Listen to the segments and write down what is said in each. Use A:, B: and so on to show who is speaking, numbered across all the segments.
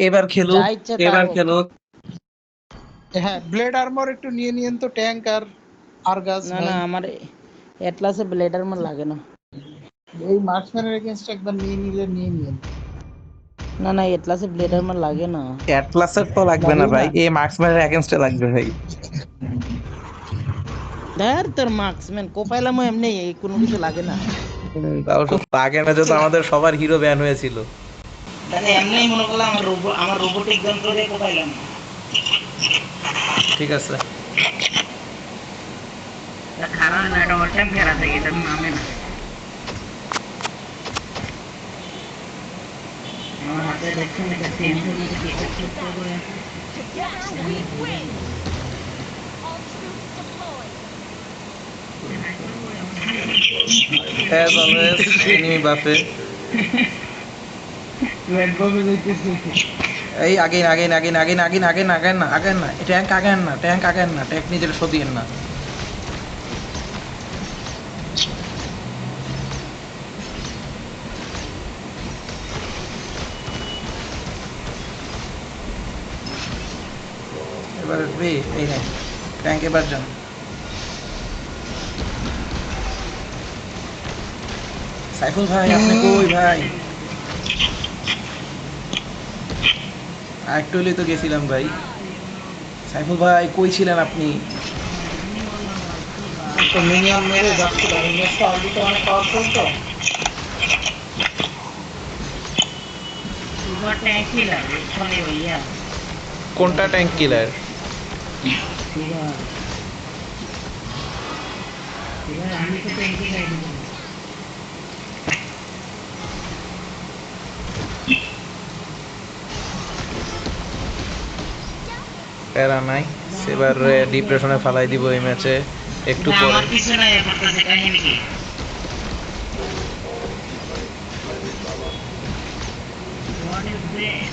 A: এবার
B: যা
A: খেলুক,
B: ইচ্ছে তা
A: এবার
B: হোক।
A: খেলুক।
C: হ্যাঁ, ব্লেড আর্মর একটু নিয়ে নিয়েন তো, ট্যাঙ্ক আর আরগাস
B: না না,
C: ভাই।
B: আমার এটলাসে ব্লেড আর্মর লাগে না।
C: এই মার্কসম্যানের এগেইনস্ট একবার নিয়ে নিলে নিয়ে নিয়েন।
B: না না, এটলাসে ব্লেড আর্মর লাগে না।
A: অ্যাটলাসের তো লাগবে না
C: লাগেই
A: ভাই,
C: না।
A: এই মার্কসম্যানের এগেইনস্টে লাগবে ভাই।
B: ধ্যার তোর মার্কসম্যান কোপাইলামও এমনি, কোনো কিছু লাগে না।
A: তাও লাগে না, যেহেতু আমাদের সবার হিরো ব্যান হয়েছিল।
B: তাহলে এমনি মনে করলাম আমার রোবোটিক যন্ত্র দিয়ে কোপাইলাম।
A: ঠিক আছে।
B: খারাপ না, এটা ওটাই ফেরা থাকে, এটা নামে না। আমার হাতে দেখছেন এটা টেনশন নিতে কি করতে করে।
A: As always, enemy buffet. এই আগেন না, ট্যাঙ্ক আগেন না, ট্যাঙ্ক নিজের সদিয়েন না। এবার এই নে, ট্যাঙ্ক এবার যান। সাইফুল ভাই আপনি কই ভাই? একটু হলেই তো গেছিলাম ভাই। সাইফুল ভাই কই ছিলেন আপনি?
C: তো মিনিয়ন মেরে যাচ্ছিল, ইনভেস্টটা অলরেডি অনেক পাওয়ারফুল তো।
A: কোনটা ট্যাঙ্ক কিলার?
B: আমি তো ট্যাঙ্কি খাই দিব।
A: প্যারা নাই, সেবার ডিপ্রেশনে ফালাই দিব এই ম্যাচে একটু পরে।
B: আমার পিছনে করতেছে কাহিনী কি? What is this?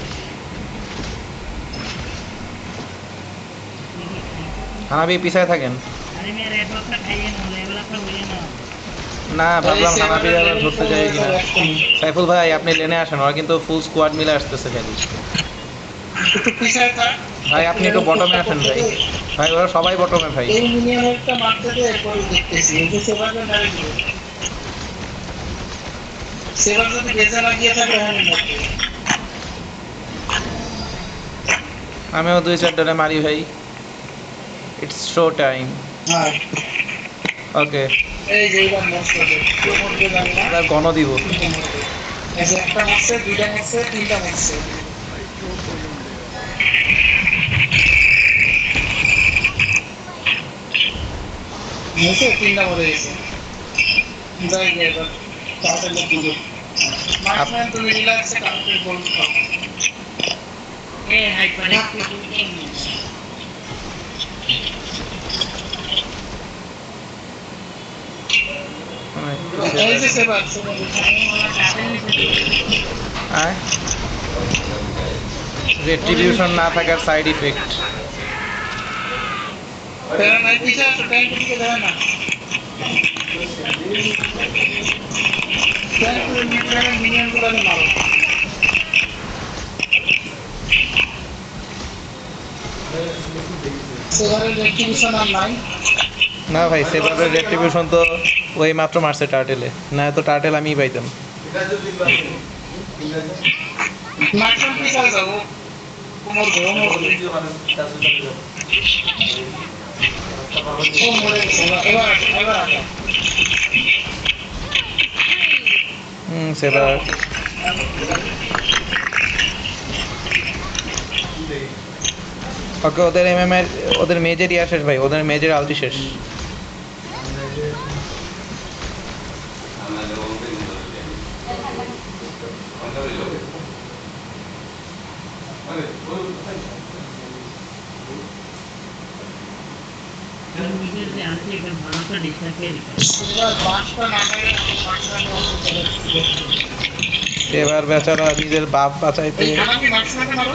A: হানাবি পিছায় থাকেন।
B: আরে মেয়ে রেড বক্সটা খাইয়ে নাও, লেভেল আপটা হয়ে নাও।
A: না ভাবলাম
C: এই
A: হানাবি
C: সেভারের
A: আবার
C: লেভেল
A: ধরতে
C: ফুল
A: যাই
C: হয়ে
A: কিনা।
C: যাবে এক্ষুনি।
A: সাইফুল ভাই আপনি লেনে আসেন, ওরা কিন্তু ফুল স্কোয়াড মিলে আসতেছে খালি।
C: একটু পিছায় থাক।
A: ভাই আপনি একটু বটমে আসেন ভাই। ভাই ওরা সবাই বটমে ভাই।
C: এই মিনিয়নেরটা মারতে দিয়ে এরপরে দেখতেছি, এই যে সেভারের মেরে দিল। সেভার যদি বেজে না গিয়ে থাকে হ্যাঁ মারবে।
A: আমিও 2-4 ডলে মারি ভাই। It's show time.
C: হ্যাঁ,
A: ওকে,
C: এই যে এইবার নষ্ট হবে, কেউ মরবে জানি না,
A: এবার গণ দিব।
C: কিন্তু মরবে। এই যে একটা মরছে, দুইটা মরছে, তিনটা মরছে। মরছে, তিনটা মরে গেছে। যাই গে এবার তাড়াতাড়ি দিবে। মার্কসম্যান তুমি রিল্যাক্সে কাউকে গোল খাও।
B: এ হাইপার
C: এই যে সেবার
A: রেট্রিবিউশন না থাকার সাইড ইফেক্ট।
C: প্যারা নাই, পিছে আসো, ট্যাঙ্কের দিকে যায় না। ট্যাঙ্কের মিনিয়নগুলো মারো। সেভারের রেক্টিভিশন আর নাই।
A: না ভাই, সেভারের রেট্রিবিউশন তো ওই মাত্র মারছে টার্টেলে, না তো টার্টেল আমিই পাইতাম।
C: মার্কসম্যান পিছায় যাবো, মরবে, ও মরবে। ও মরে গেছে, এবার আসো, এবার আসো।
A: সেভার ওকে, ওদের এমএমএর ওদের মেজের ইয়া শেষ ভাই, ওদের মেজের আলটি শেষ।
C: এবার বাসটা নামে মার্কসম্যান।
A: এবার বেচারা নিজের বাপ বাঁচাইতে।
C: এই খানাকি মার্কসম্যানকে মারো।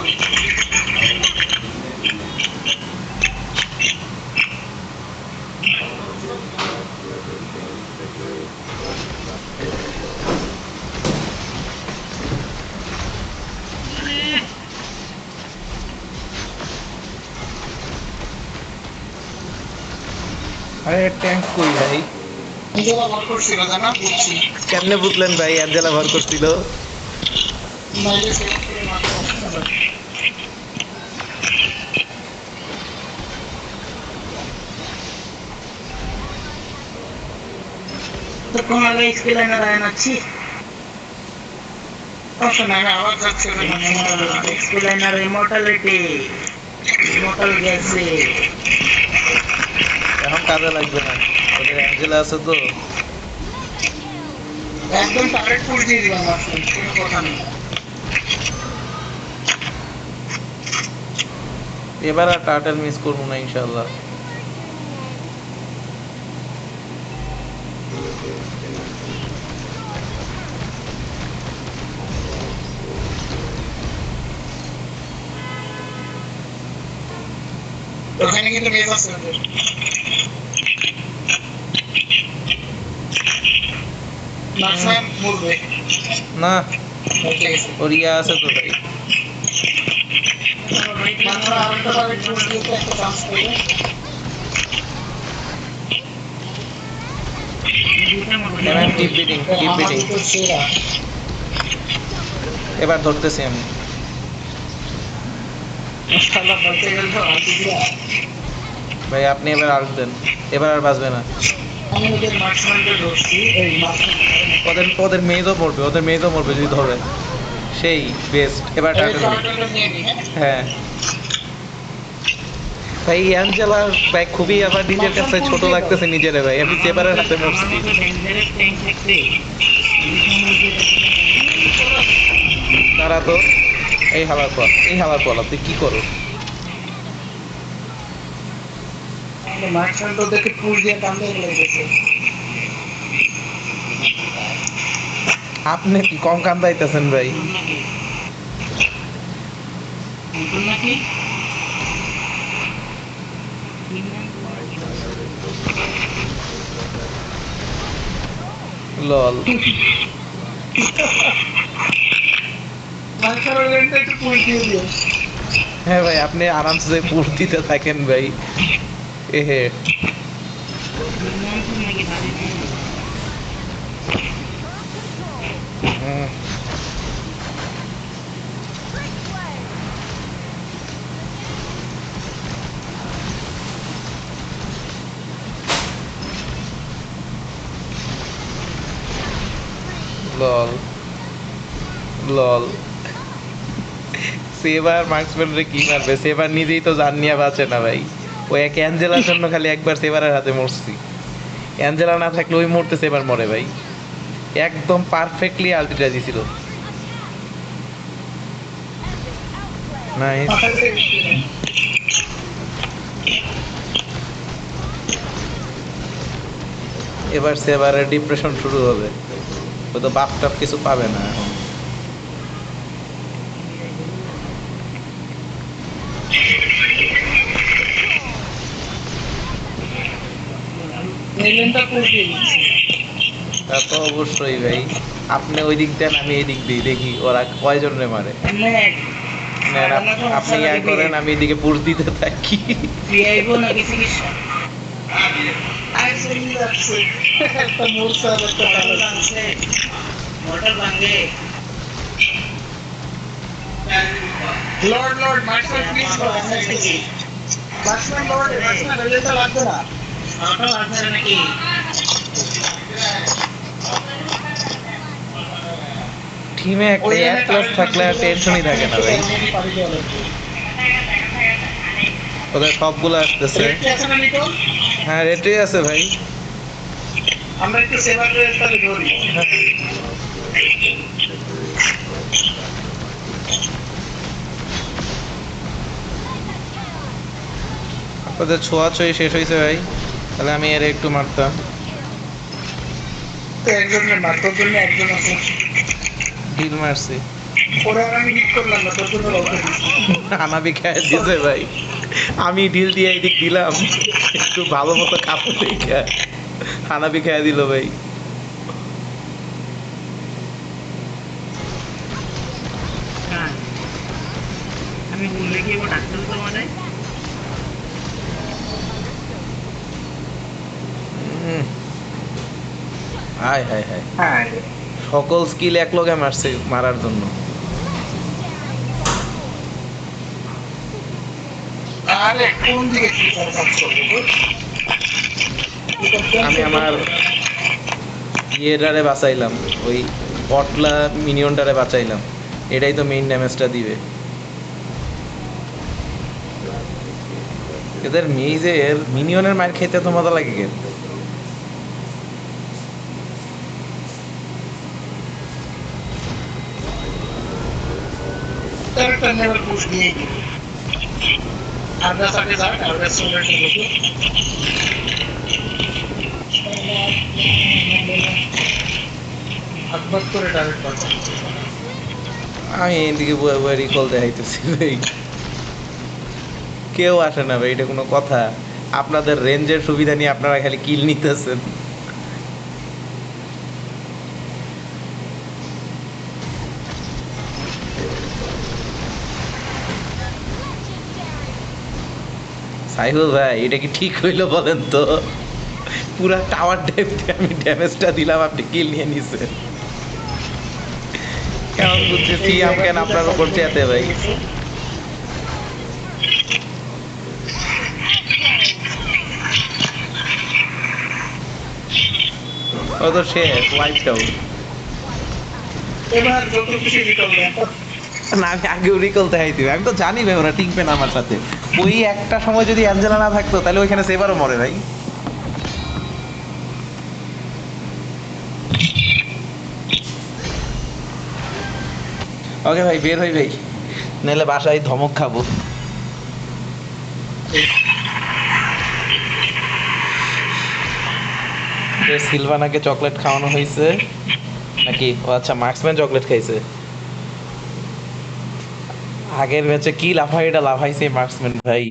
A: আরে ট্যাঙ্ক কই ভাই?
C: নিজেরা ভর করছিল জানা বুঝছি
A: কেমনে বুঝলেন ভাই অ্যাঞ্জেলা ভর করছিল?
C: নাইলে সেট করে মারতে পারছি না ভাই।
B: তো কোন আগে স্কুল লাইনে দাঁড়াচ্ছি
C: অবশ্য না আমি আবার যাচ্ছি
B: স্কুল লাইনার ইমর্টালিটি ইমর্টাল গেছে
A: এখন কাজে লাগবে না, ওদের অ্যাঞ্জেলা আছে তো।
C: একদম টার্গেট পুশ দিয়ে দিলাম আসলে কোনো কথা নেই
A: এবার আর টার্টেল মিস করবো না ইনশাল্লাহ।
C: ওখানে কিন্তু মেজ আছে ওদের মার্কসম্যান মরবে
A: না,
C: ঠিক আছে
A: ওর ইয়া আছে তো ভাই।
C: মাত্রা আরেকটা টার্গেট পুশ দিয়ে একটা চান্স পেয়ে
A: এবার টিপ বিটিং, টিপ
C: আমার
A: বিটিং।
C: তো সেরা
A: এবার ধরতেছি আমি।
C: শালা বাঁচে গেল আলটিয়া
A: ভাই আপনি এবার আউট দেন, এবার আর বাঁচবে না।
C: আমি ওদের মার্কসম্যানকে ধরছি এই মার্কসম্যান
A: ওদের ওদের মেয়েও মরবে, ওদের মেয়েও মরবে যদি ধরে। সেই বেস্ট। এবার
C: এই
A: টার্টেল।
C: টার্গেটটা নিয়ে নি
A: হ্যাঁ
C: হ্যাঁ
A: ভাই অ্যাঞ্জেলা ভাই খুবই আমার নিজের কাছে ছোট লাগতেছে নিজেরে ভাই, আমি সেবারের হাতে মরছি। তারা তো এই হালার পর, এই হালার পর তুই কি করো?
C: মার্কসম্যান তো দেখে পুশ দিয়ে কান্দে লেগেছে
A: আপনি কি কম কান্দাইতেছেন ভাই?
B: নাকি
A: লল।
C: মার্কসম্যান একটু পুশ দিয়ে দিও
A: হ্যাঁ ভাই আপনি আরামসে পুশ দিতে থাকেন ভাই। এহে হুম। লল লল। সেবার মার্কসম্যানরে কি মারবে? সেবার নিজেই তো জান নিয়ে বাঁচে না ভাই। ওই এক অ্যাঞ্জেলার জন্য খালি একবার সেবারের হাতে মরছি। অ্যাঞ্জেলা না থাকলে ওই মুহূর্তে সেবার মরে ভাই। একদম পারফেক্টলি আলটিটা দিছিল। নাইস। এবার সেবারের ডিপ্রেশন শুরু হবে। ও তো বাপ টাপ কিছু পাবে না এখন।
C: এলেনটা পুশ দিয়ে দিচ্ছি
A: তা তো অবশ্যই ভাই। আপনি ওই দিক দেন, আমি এই দিক দিই, দেখি ওরা কয়জনে মারে। নেন, আপনি ইয়া করেন, আমি এদিকে পুশ দিতে থাকি।
B: নাকি চিকিৎসা
C: একটা মূর্ছা আর একটা
B: মটর
C: ভালো
B: ভাঙছে মটর ভাঙে
C: lord lord marksman please marksman lord marksman এলেনটা লাগবে না
B: মটর ভাঙছে নাকি
A: টিমে একটা এক প্লাস থাকলে আর টেনশনই থাকে না ভাই। ওদের সবগুলো আসতেছে। হ্যাঁ রেটে আছে ভাই।
C: আমরা একটু সেবা করে তাহলে ধরি
A: হ্যাঁ। আপনাদের ছোঁয়াছুঁই শেষ হয়েছে ভাই, তাহলে আমি এর একটু মারতাম।
C: তো একজনের না তোর জন্য একজন আছে
A: ঢিল মারছি।
C: ওরা আর আমি হিট করলাম না তোর জন্য রক্ষা দিচ্ছি
A: হানাবি খায় দিছে ভাই। আমি ঢিল দিয়ে এদিক দিলাম, একটু ভালো মতো কাপড় দেখে হানাবি খায় দিল ভাই।
B: আমি বললে কি ডাক্তার তোমাদের
A: হায় হায় হায়,
C: হ্যাঁ
A: সকল স্কিল এক লগে মারছে মারার জন্য।
C: আরে কোন দিকে কি কাজ করবে
A: আমি আমার ইয়েটারে বাঁচাইলাম, ওই পটলা মিনিয়নটারে বাঁচাইলাম, এটাই তো মেইন ড্যামেজটা দিবে। এদের মেইজের মিনিয়নের মার খেতে তো মজা লাগে কেন?
C: ক্যারেক্টার নেভার পুশ দিয়ে দিবে আন্দাজ আগে যাক আর রেস্টুরেন্টে ঢুকে আকবার করে ডাইরেক্ট পাঠাও
A: আমি এদিকে বয়ে বয়ে রিকল দেখাইতেছি ভাই, কেউ আসে না ভাই, এটা কোনো কথা? আপনাদের রেঞ্জের সুবিধা নিয়ে আপনারা খালি কিল নিতেছেন। সাইফুল ভাই এটা কি ঠিক হইলো বলেন তো? পুরা টাওয়ার ডেপথে আমি ড্যামেজটা দিলাম, আপনি কিল নিয়ে নিছেন। কেমন বুঝতেছি কেন আপনার উপর চেয়াতে ভাই। ও তো শেষ, ওয়াইপড আউট।
C: এবার যত খুশি রিকল দেন
A: না আমি আগেও রিকল দেখাই দিবে, আমি তো জানি ভাই ওরা টিকবে না আমার সাথে। ওই একটা সময় যদি অ্যাঞ্জেলা না থাকতো তাহলে ওইখানে সেবারও মরে ভাই। ওকে ভাই বের হই ভাই, নাহলে বাসায় ধমক খাবো। সিলভানাকে চকলেট খাওয়ানো হয়েছে নাকি? ও আচ্ছা, মার্কসম্যান চকলেট খাইছে। আগের ম্যাচে কি লাফাইটা লাফাইছে মার্কসম্যান ভাই।